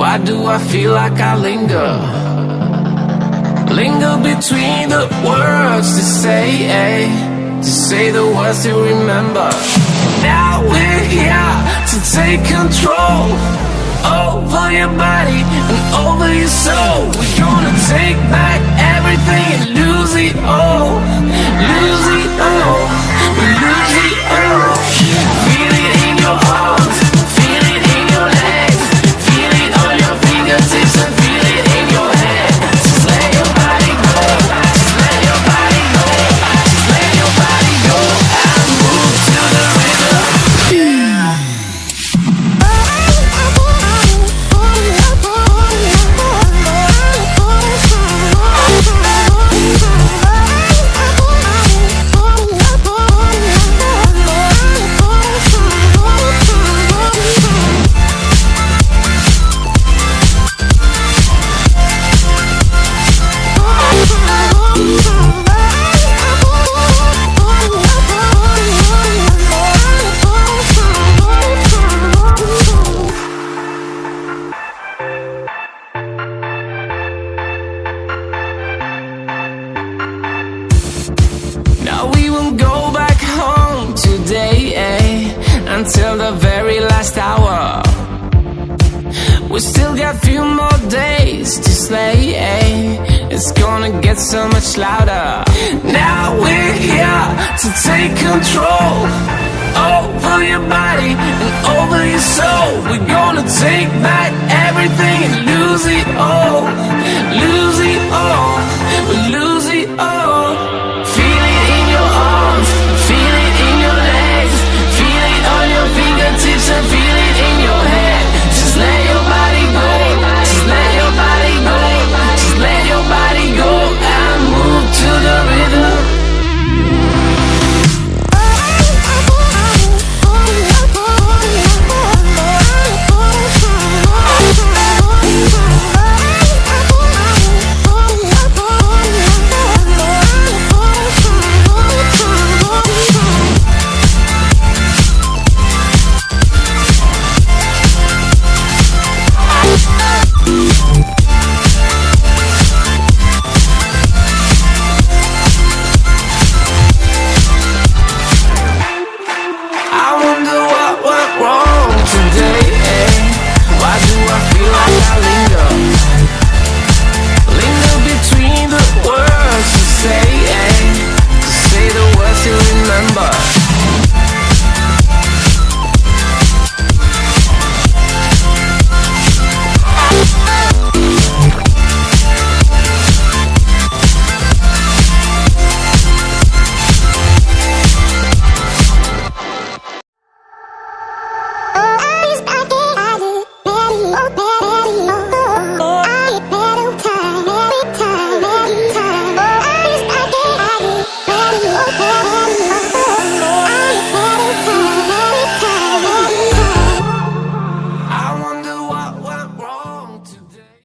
Why do I feel like I linger? Linger between the words to say the words to remember. Now we're here to take control over your body and over your soul. We're gonna take back everything and lose it all. Lose it all. We lose it all. Feel it in your arms, feel it in your legs, feel it on your fingertips and feel it in your head. Just let your body go, just let your body go, just let your body go and move to the rhythm. Now we won't go back home today, until the very last hour. We still got few more days to slay, it's gonna get so much louder. Now we're here to take control over your body and over your soul. We're gonna take back everything and lose it all. Lose it all. We lose